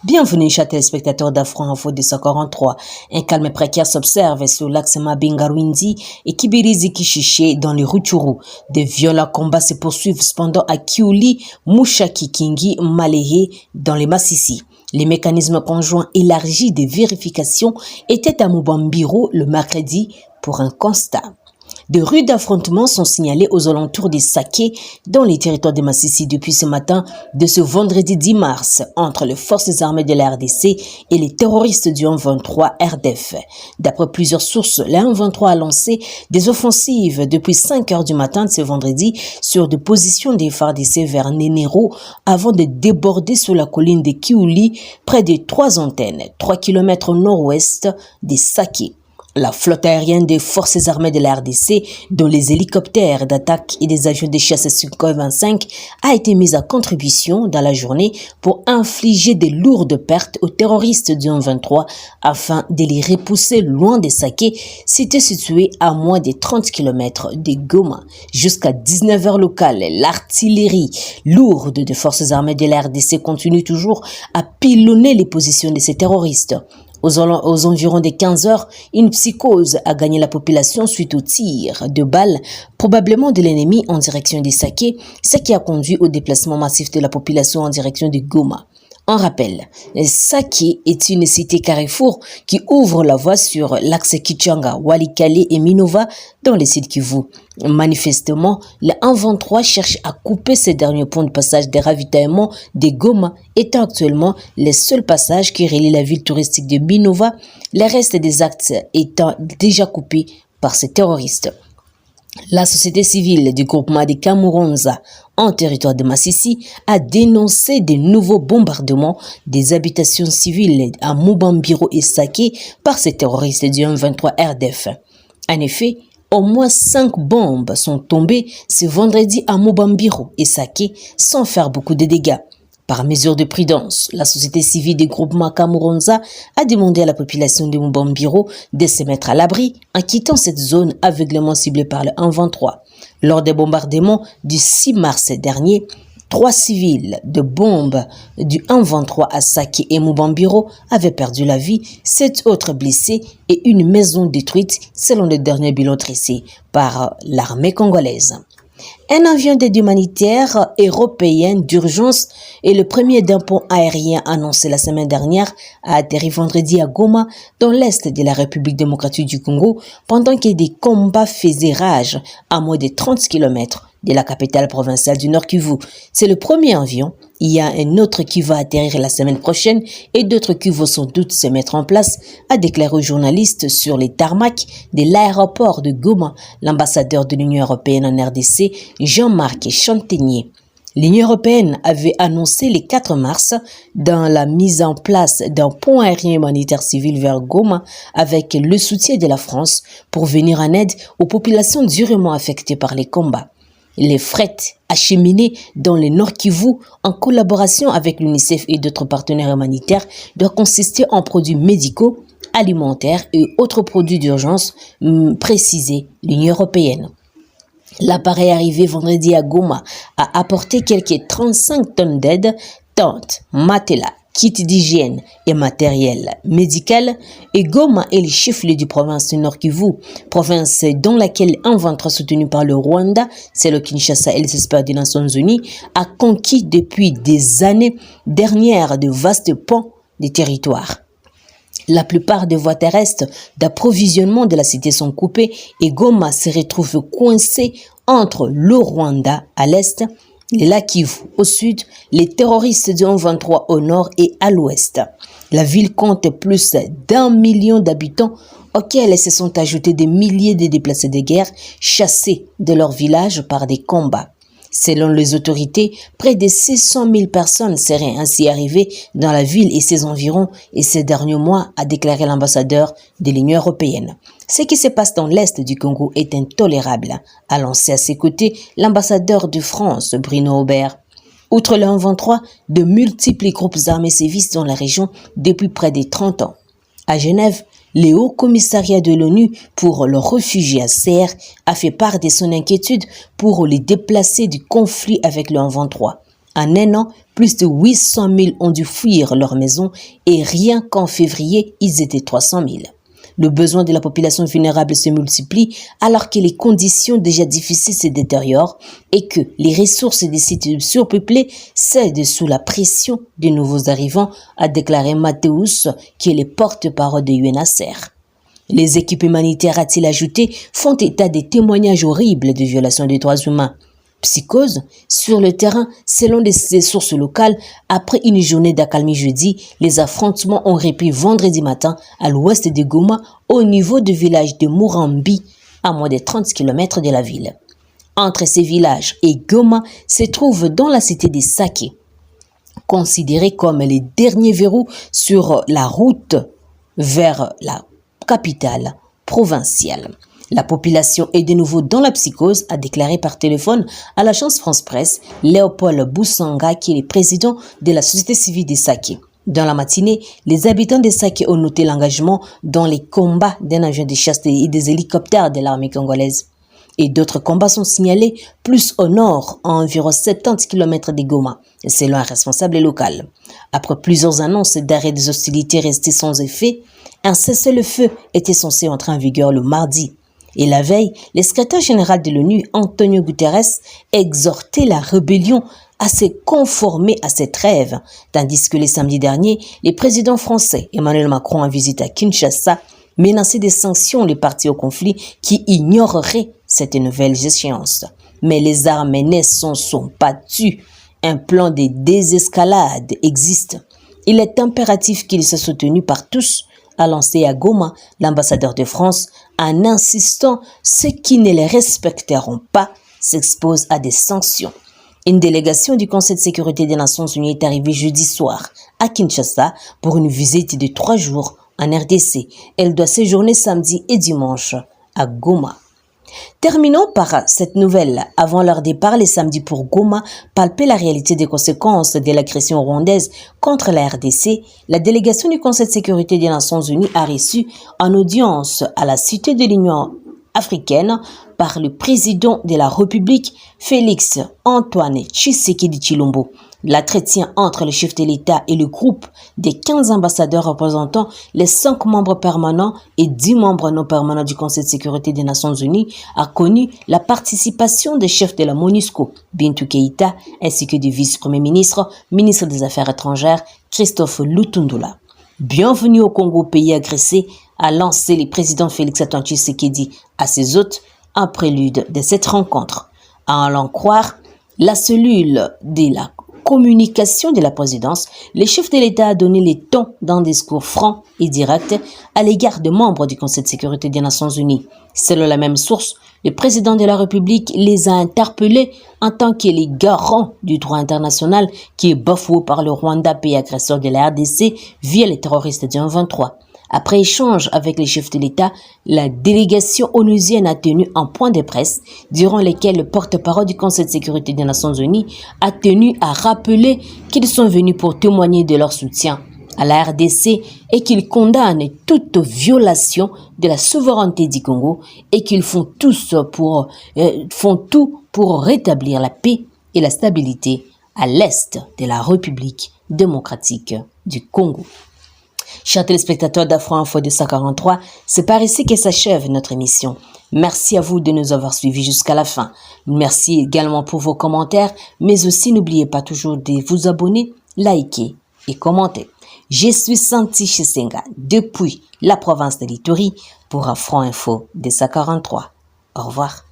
Bienvenue, chers téléspectateurs d'Afro Info 243. Un calme précaire s'observe sur l'axe Mabinga-Rwindi et Kibirizi-Kishiché dans les Rutshuru. De violents combats se poursuivent cependant à Kiuli, Mushaki-Kingi, Malehe dans les Massissi. Les mécanismes conjoints élargis de vérification étaient à Mubambiro le mercredi pour un constat. De rudes affrontements sont signalés aux alentours des Saké dans les territoires de Massissi depuis ce matin de ce vendredi 10 mars entre les forces armées de la RDC et les terroristes du 1-23 RDF. D'après plusieurs sources, le 1-23 a lancé des offensives depuis 5 heures du matin de ce vendredi sur des positions des FARDC vers Nenero avant de déborder sur la colline de Kiuli près de 3 antennes, 3 km au nord-ouest des Saké. La flotte aérienne des forces armées de la RDC, dont les hélicoptères d'attaque et des avions de chasse Sukhoi 25, a été mise à contribution dans la journée pour infliger de lourdes pertes aux terroristes du 1-23 afin de les repousser loin des Saké, cité située à moins de 30 km de Goma. Jusqu'à 19h locales, l'artillerie lourde des forces armées de la RDC continue toujours à pilonner les positions de ces terroristes. Aux environs de 15 heures, une psychose a gagné la population suite aux tirs de balles, probablement de l'ennemi en direction des Saké, ce qui a conduit au déplacement massif de la population en direction de Goma. En rappel, Saké est une cité carrefour qui ouvre la voie sur l'axe Kichanga, Walikale et Minova dans le sud Kivu. Manifestement, le 1-23 cherche à couper ces derniers points de passage des ravitaillements de Goma, étant actuellement les seuls passages qui relient la ville touristique de Minova, les restes des actes étant déjà coupés par ces terroristes. La société civile du groupement de Kamuronza en territoire de Massissi a dénoncé de nouveaux bombardements des habitations civiles à Mubambiro et Saké par ces terroristes du 1-23 RDF. En effet, au moins 5 bombes sont tombées ce vendredi à Mubambiro et Saké sans faire beaucoup de dégâts. Par mesure de prudence, la société civile du groupement Kamuronza a demandé à la population de Mubambiro de se mettre à l'abri en quittant cette zone aveuglément ciblée par le 1-23. Lors des bombardements du 6 mars dernier, 3 civils de bombes du 1-23 à Saké et Mubambiro avaient perdu la vie, 7 autres blessés et une maison détruite selon le dernier bilan tracé par l'armée congolaise. Un avion d'aide humanitaire européen d'urgence et le premier d'un pont aérien annoncé la semaine dernière a atterri vendredi à Goma, dans l'est de la République démocratique du Congo, pendant que des combats faisaient rage à moins de 30 km de la capitale provinciale du Nord Kivu. C'est le premier avion. Il y a un autre qui va atterrir la semaine prochaine et d'autres qui vont sans doute se mettre en place, a déclaré aux journalistes sur les tarmacs de l'aéroport de Goma, l'ambassadeur de l'Union européenne en RDC, Jean-Marc Chantenier. L'Union européenne avait annoncé le 4 mars dans la mise en place d'un pont aérien humanitaire civil vers Goma avec le soutien de la France pour venir en aide aux populations durement affectées par les combats. Les fret acheminés dans le Nord Kivu en collaboration avec l'UNICEF et d'autres partenaires humanitaires doivent consister en produits médicaux, alimentaires et autres produits d'urgence, précisait l'Union européenne. L'appareil arrivé vendredi à Goma a apporté quelques 35 tonnes d'aide, tentes, matelas, kits d'hygiène et matériel médical, et Goma est le chef-lieu du province du Nord Kivu, province dans laquelle un 23 soutenu par le Rwanda, c'est le Kinshasa et les experts des Nations Unies, a conquis depuis des années dernières de vastes pans de territoires. La plupart des voies terrestres d'approvisionnement de la cité sont coupées et Goma se retrouve coincé entre le Rwanda à l'est, les lacs Kivu au sud, les terroristes du 1-23 au nord et à l'ouest. La ville compte plus d'1 million d'habitants auxquels se sont ajoutés des milliers de déplacés de guerre chassés de leur village par des combats. Selon les autorités, près de 600 000 personnes seraient ainsi arrivées dans la ville et ses environs et ces derniers mois, a déclaré l'ambassadeur de l'Union européenne. Ce qui se passe dans l'est du Congo est intolérable, a lancé à ses côtés l'ambassadeur de France, Bruno Aubert. Outre le 1-23, de multiples groupes armés sévissent dans la région depuis près de 30 ans. À Genève, le Haut Commissariat de l'ONU pour les réfugiés HCR a fait part de son inquiétude pour les déplacés du conflit avec le 1-23. En un an, plus de 800 000 ont dû fuir leur maison et rien qu'en février, ils étaient 300 000. Le besoin de la population vulnérable se multiplie alors que les conditions déjà difficiles se détériorent et que les ressources des sites surpeuplés cèdent sous la pression des nouveaux arrivants, a déclaré Mathéus, qui est le porte-parole de UNHCR. Les équipes humanitaires, a-t-il ajouté, font état des témoignages horribles de violations des droits humains. Psychose sur le terrain, selon des sources locales, après une journée d'accalmie jeudi, les affrontements ont repris vendredi matin à l'ouest de Goma, au niveau du village de Murambi, à moins de 30 km de la ville. Entre ces villages et Goma se trouve dans la cité de Sake, considérée comme les derniers verrous sur la route vers la capitale provinciale. La population est de nouveau dans la psychose, a déclaré par téléphone à l'agence France Presse Léopold Boussanga, qui est le président de la société civile de Sake. Dans la matinée, les habitants de Sake ont noté l'engagement dans les combats d'un avion de chasse et des hélicoptères de l'armée congolaise. Et d'autres combats sont signalés plus au nord, à environ 70 km de Goma, selon un responsable local. Après plusieurs annonces d'arrêt des hostilités restées sans effet, un cessez-le-feu était censé entrer en vigueur le mardi. Et la veille, le secrétaire général de l'ONU, Antonio Guterres, exhortait la rébellion à se conformer à cette trêve, tandis que le samedi dernier, le président français Emmanuel Macron, en visite à Kinshasa, menaçait des sanctions les partis au conflit qui ignoreraient cette nouvelle échéance. Mais les armes ne sont pas tues. Un plan de désescalade existe. Il est impératif qu'il soit soutenu par tous, a lancé à Goma l'ambassadeur de France, en insistant ceux qui ne les respecteront pas s'exposent à des sanctions. Une délégation du Conseil de sécurité des Nations Unies est arrivée jeudi soir à Kinshasa pour une visite de 3 jours en RDC. Elle doit séjourner samedi et dimanche à Goma. Terminons par cette nouvelle. Avant leur départ, les samedis pour Goma, palper la réalité des conséquences de l'agression rwandaise contre la RDC, la délégation du Conseil de sécurité des Nations Unies a reçu en audience à la Cité de l'Union africaine par le président de la République, Félix Antoine Tshisekedi Tshilombo. L'entretien entre le chef de l'État et le groupe des 15 ambassadeurs représentant les 5 membres permanents et 10 membres non permanents du Conseil de sécurité des Nations Unies a connu la participation des chefs de la MONUSCO, Bintou Keïta, ainsi que du vice-premier ministre, ministre des Affaires étrangères, Christophe Lutundula. Bienvenue au Congo, pays agressé, a lancé le président Félix Antoine Tshisekedi à ses hôtes en prélude de cette rencontre. À en l'en croire, la cellule de la communication de la présidence, le chef de l'État a donné les tons d'un discours franc et direct à l'égard des membres du Conseil de sécurité des Nations Unies. Selon la même source, le président de la République les a interpellés en tant que les garants du droit international qui est bafoué par le Rwanda, pays agresseur de la RDC, via les terroristes du 23. Après échange avec les chefs de l'État, la délégation onusienne a tenu un point de presse durant lequel le porte-parole du Conseil de sécurité des Nations Unies a tenu à rappeler qu'ils sont venus pour témoigner de leur soutien à la RDC et qu'ils condamnent toute violation de la souveraineté du Congo et qu'ils font tout pour rétablir la paix et la stabilité à l'est de la République démocratique du Congo. Chers téléspectateurs d'Afro-Info 243, c'est par ici que s'achève notre émission. Merci à vous de nous avoir suivis jusqu'à la fin. Merci également pour vos commentaires, mais aussi n'oubliez pas toujours de vous abonner, liker et commenter. Je suis Santi Chisenga depuis la province de l'Ituri pour Afro-Info 243. Au revoir.